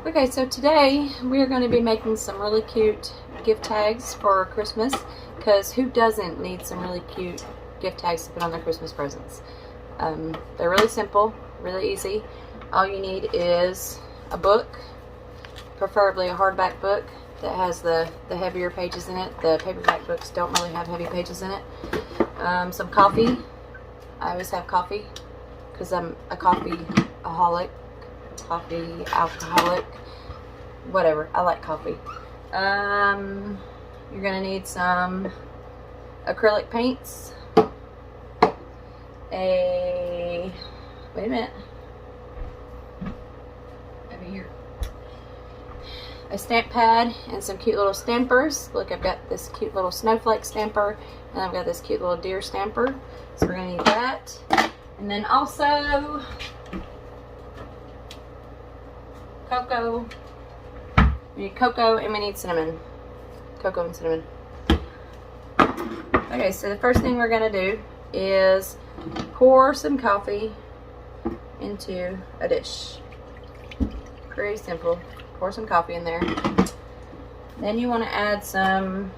Okay, so today we're going to be making some really cute gift tags for Christmas, because who doesn't need some really cute gift tags to put on their Christmas presents? They're really simple, really easy. All you need is a book, preferably a hardback book that has the heavier pages in it. The paperback books don't really have heavy pages in it. Some coffee. I always have coffee because I'm a coffee-aholic. Coffee alcoholic, whatever. I like coffee. You're gonna need some acrylic paints, wait a minute, over here, a stamp pad and some cute little stampers. Look, I've got this cute little snowflake stamper and I've got this cute little deer stamper, so we're gonna need that. And then also cocoa. We need cocoa and we need cinnamon. Cocoa and cinnamon. Okay, so the first thing we're going to do is pour some coffee into a dish. Pretty simple. Pour some coffee in there. Then you want to add some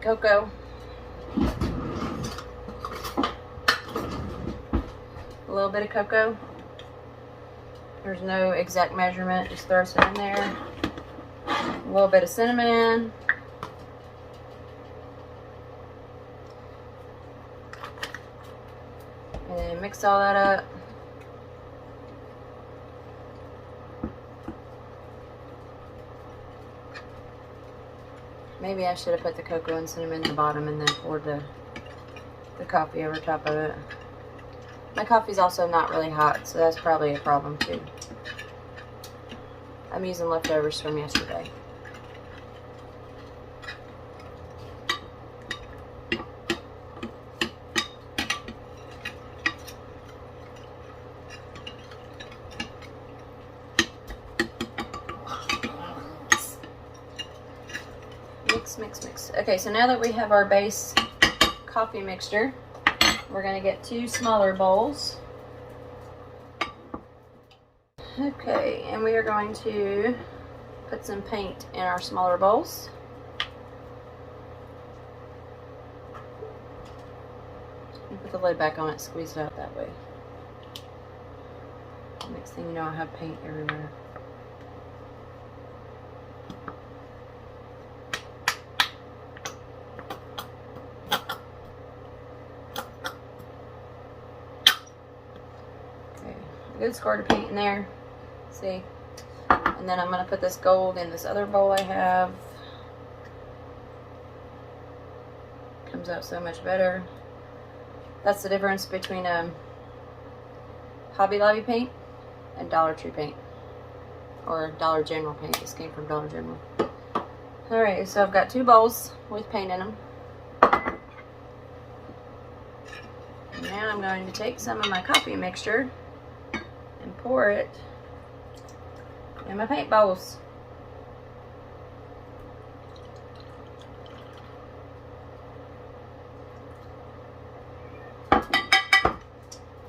cocoa. A little bit of cocoa. There's no exact measurement, just throw some in there. A little bit of cinnamon. And then mix all that up. Maybe I should have put the cocoa and cinnamon at the bottom and then poured the coffee over top of it. My coffee's also not really hot, so that's probably a problem too. I'm using leftovers from yesterday. Mix, mix, mix. Okay, so now that we have our base coffee mixture, we're going to get 2 smaller bowls. Okay, and we are going to put some paint in our smaller bowls. And put the lid back on it, squeeze it out that way. Next thing you know, I have paint everywhere. Good squirt of paint in there, see, and then I'm going to put this gold in this other bowl I have. Comes out so much better. That's the difference between Hobby Lobby paint and Dollar Tree paint, or Dollar General paint. This came from Dollar General. Alright, so I've got 2 bowls with paint in them. And now I'm going to take some of my coffee mixture and pour it in my paint bowls.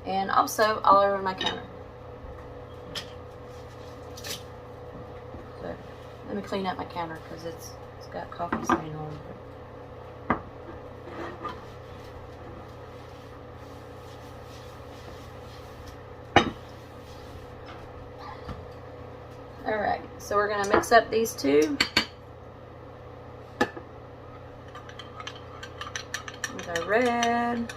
And also all over my counter. So let me clean up my counter because it's got coffee stain all over it. Alright, so we're going to mix up these 2 with our red.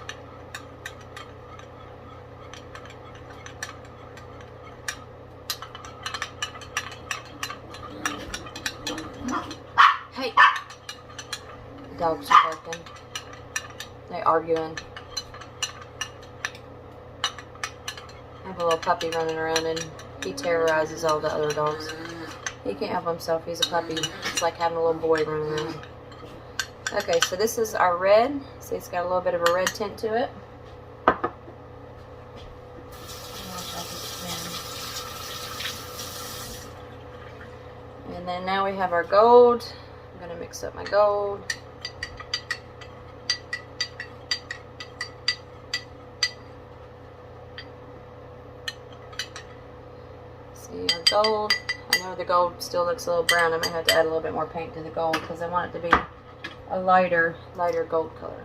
Hey! The dogs are barking. They're arguing. I have a little puppy running around and he terrorizes all the other dogs. He can't help himself. He's a puppy. It's like having a little boy running around. Okay, so this is our red. See, it's got a little bit of a red tint to it. And then now we have our gold. I'm going to mix up my gold. See our gold. I know the gold still looks a little brown. I may have to add a little bit more paint to the gold because I want it to be a lighter gold color.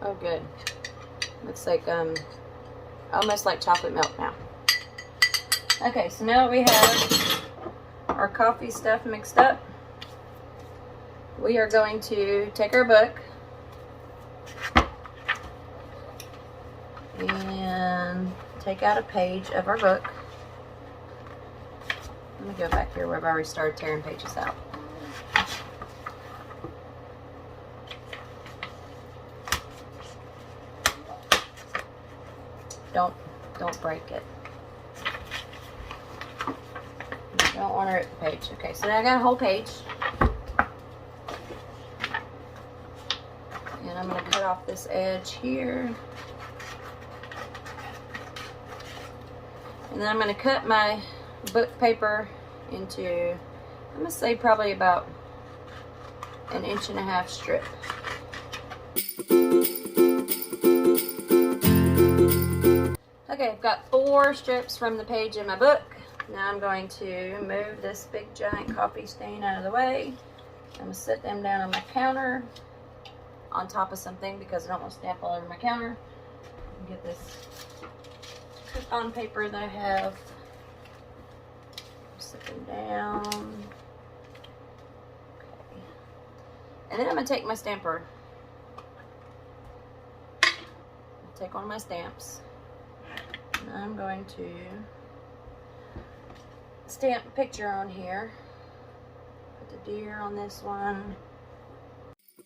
Oh, good. Looks like almost like chocolate milk now. Okay, so now that we have our coffee stuff mixed up, we are going to take our book and take out a page of our book. Let me go back here where I've already started tearing pages out. Don't break it. You don't want to rip the page. Okay, so now I got a whole page. And I'm going to cut off this edge here. And then I'm going to cut my book paper into, I'm going to say probably about 1.5 inch strip. Okay, I've got 4 strips from the page in my book. Now I'm going to move this big giant coffee stain out of the way. I'm going to set them down on my counter on top of something because I don't want to stamp all over my counter. Get this coupon paper that I have. Set them down. Okay. And then I'm going to take my stamper. Take one of my stamps. And I'm going to stamp a picture on here. Put the deer on this one.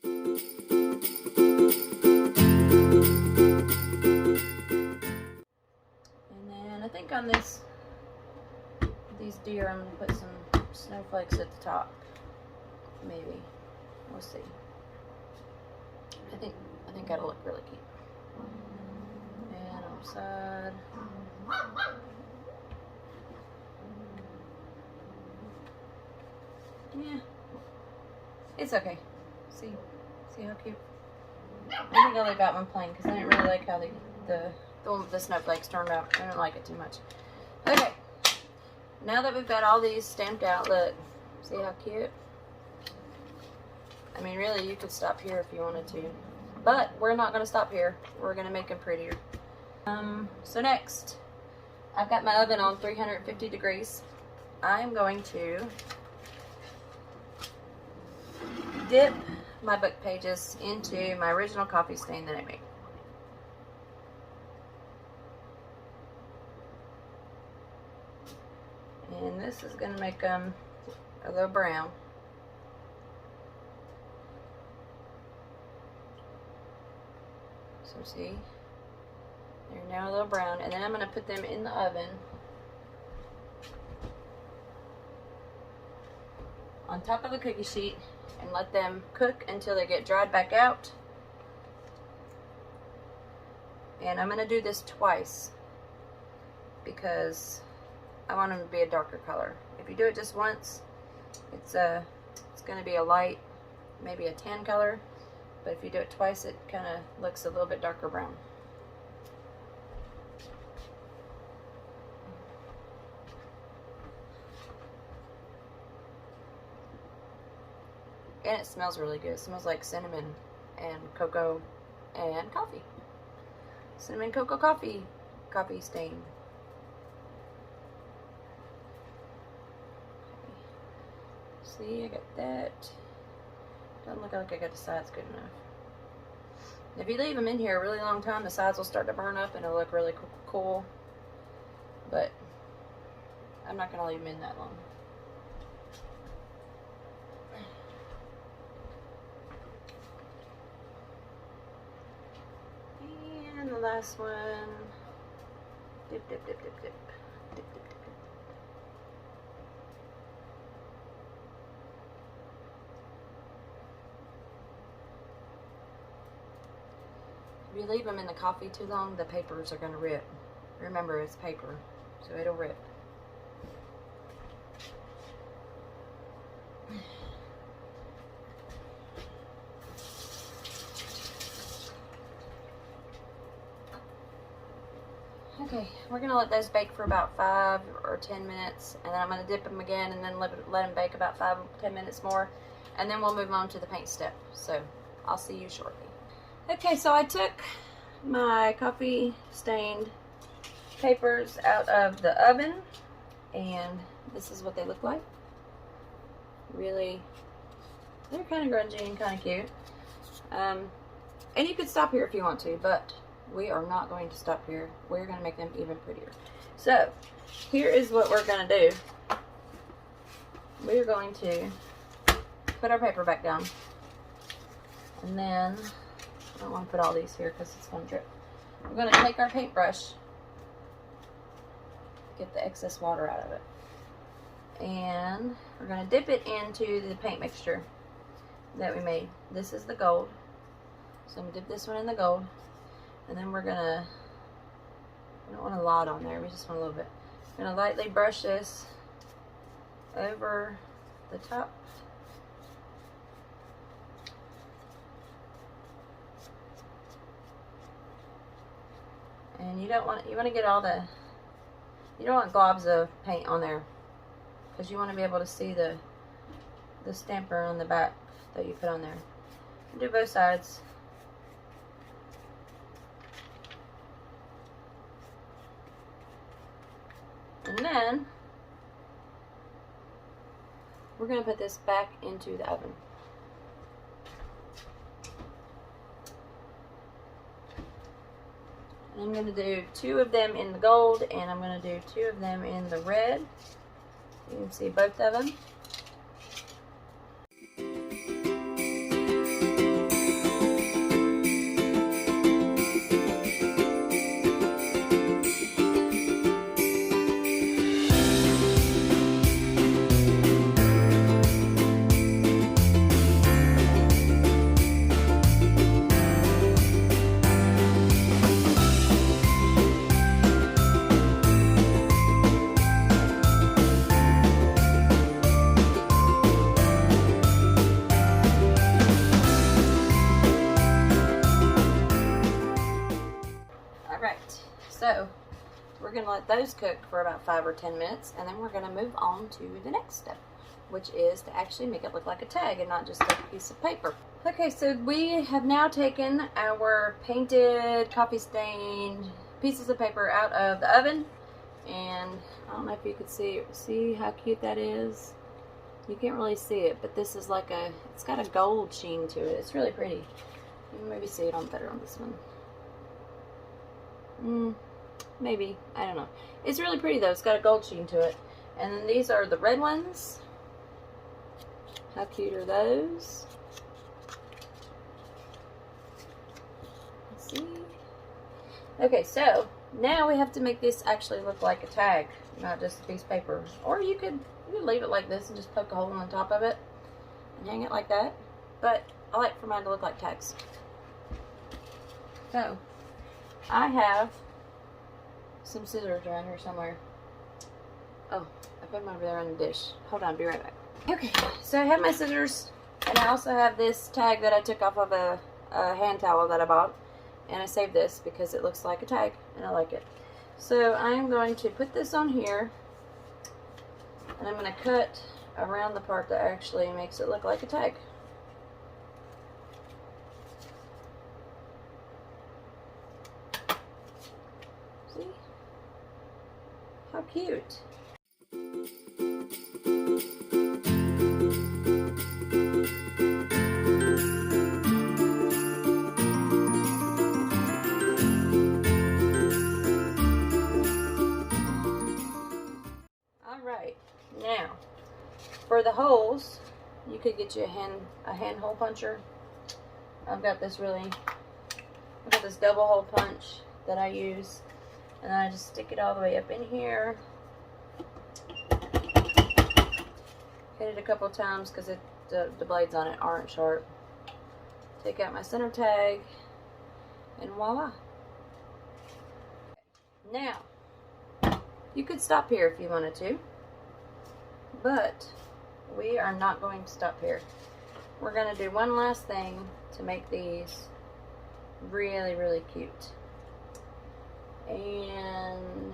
And then I think on these deer I'm going to put some snowflakes at the top. Maybe. We'll see. I think that'll look really cute. And on the side. Yeah, it's okay. See how cute. I think I'll leave that one plain because I didn't really like how the snowflakes turned out. I don't like it too much. Okay, now that we've got all these stamped out, look, see how cute. I mean, really, you could stop here if you wanted to, but we're not going to stop here. We're going to make them prettier. So next, I've got my oven on 350 degrees. I'm going to dip my book pages into my original coffee stain that I made. And this is going to make them a little brown. So see, they're now a little brown, and then I'm going to put them in the oven on top of the cookie sheet and let them cook until they get dried back out. And I'm going to do this twice because I want them to be a darker color. If you do it just once, it's going to be a light, maybe a tan color. But if you do it twice, it kind of looks a little bit darker brown. And it smells really good. It smells like cinnamon and cocoa and coffee. Cinnamon cocoa coffee stain. Okay. See, I got that. Doesn't look like I got the sides good enough. If you leave them in here a really long time, the sides will start to burn up and it'll look really cool. But I'm not going to leave them in that long. And the last one. Dip, dip, dip, dip, dip. Dip, dip, dip, dip. If you leave them in the coffee too long, the papers are going to rip. Remember, it's paper, so it'll rip. Okay, we're gonna let those bake for about 5 or 10 minutes, and then I'm gonna dip them again and then let them bake about 5 or 10 minutes more, and then we'll move on to the paint step. So I'll see you shortly. Okay, so I took my coffee stained papers out of the oven, and this is what they look like. Really, they're kind of grungy and kind of cute. And you could stop here if you want to, but we are not going to stop here. We're going to make them even prettier. So here is what we're going to do. We're going to put our paper back down, and then I don't want to put all these here because it's going to drip. We're going to take our paintbrush, get the excess water out of it, and we're going to dip it into the paint mixture that we made. This is the gold, so I'm going to dip this one in the gold, and then we don't want a lot on there, we just want a little bit. I'm going to lightly brush this over the top. And you want to get all the, you don't want globs of paint on there, because you want to be able to see the stamper on the back that you put on there. Do both sides. And then we're going to put this back into the oven. And I'm going to do 2 of them in the gold, and I'm going to do 2 of them in the red. You can see both of them. So we're going to let those cook for about 5 or 10 minutes, and then we're going to move on to the next step, which is to actually make it look like a tag and not just a piece of paper. Okay, so we have now taken our painted, coffee stained pieces of paper out of the oven, and I don't know if you could see how cute that is. You can't really see it, but this is like it's got a gold sheen to it. It's really pretty. You can maybe see it better on this one. Maybe, I don't know. It's really pretty though. It's got a gold sheen to it. And then these are the red ones. How cute are those? Let's see. Okay, so now we have to make this actually look like a tag, not just a piece of paper. Or you could leave it like this and just poke a hole in the top of it and hang it like that. But I like for mine to look like tags. So I have some scissors around here somewhere. Oh, I put them over there on the dish. Hold on, be right back. Okay, so I have my scissors, and I also have this tag that I took off of a hand towel that I bought, and I saved this because it looks like a tag and I like it. So I'm going to put this on here, and I'm going to cut around the part that actually makes it look like a tag. See? How cute. Alright, now for the holes, you could get you a hand hole puncher. I've got this double hole punch that I use, and then I just stick it all the way up in here. Hit it a couple times because the blades on it aren't sharp. Take out my center tag, and voila. Now, you could stop here if you wanted to, but we are not going to stop here. We're going to do one last thing to make these really, really cute. And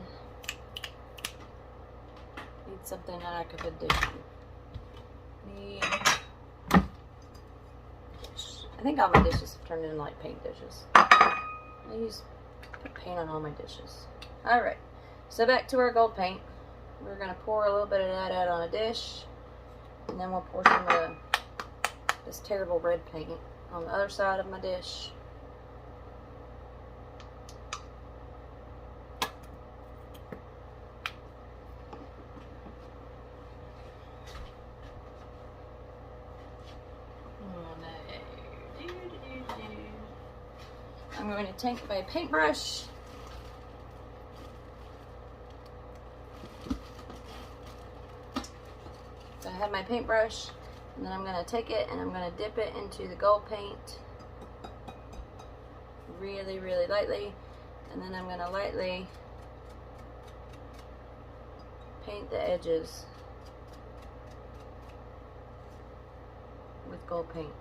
need something that I could put dish in. Need dish. I think all my dishes have turned into like paint dishes. I put paint on all my dishes. Alright, so back to our gold paint. We're going to pour a little bit of that out on a dish, and then we'll pour some of this terrible red paint on the other side of my dish. I'm going to take my paintbrush . So I have my paintbrush, and then I'm going to take it and I'm going to dip it into the gold paint really, really lightly, and then I'm going to lightly paint the edges with gold paint.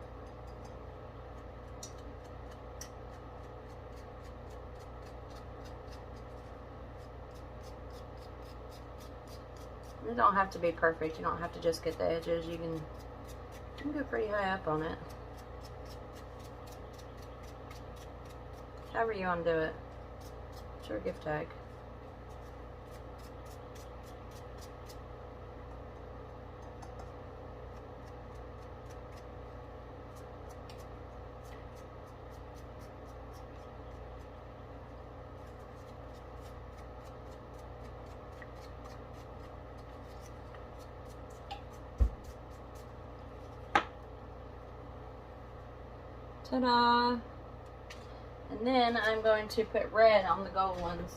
It don't have to be perfect. You don't have to just get the edges. You can go pretty high up on it. However you want to do it. It's your gift tag. Ta-da! And then I'm going to put red on the gold ones.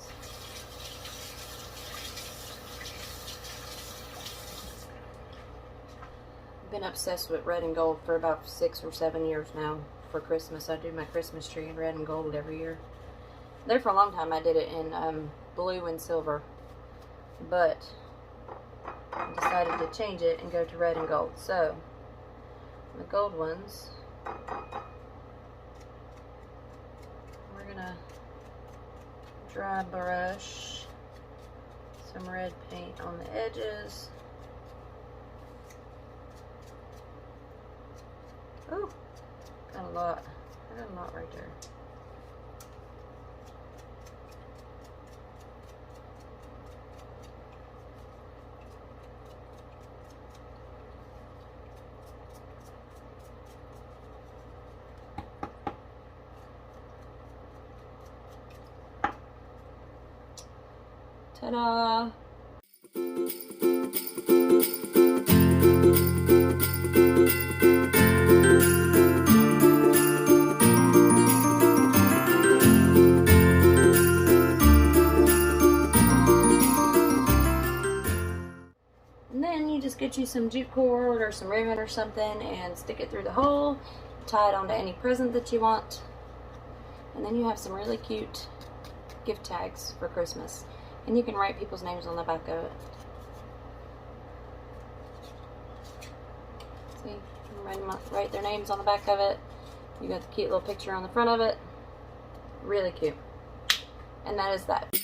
I've been obsessed with red and gold for about 6 or 7 years now. For Christmas, I do my Christmas tree in red and gold every year. There for a long time I did it in blue and silver, but I decided to change it and go to red and gold. So the gold ones, we're gonna dry brush some red paint on the edges. Oh, got a lot. I got a lot right there. Ta-da! And then you just get you some jute cord or some ribbon or something and stick it through the hole, tie it onto any present that you want, and then you have some really cute gift tags for Christmas. And you can write people's names on the back of it. See, you can write their names on the back of it. You got the cute little picture on the front of it. Really cute. And that is that.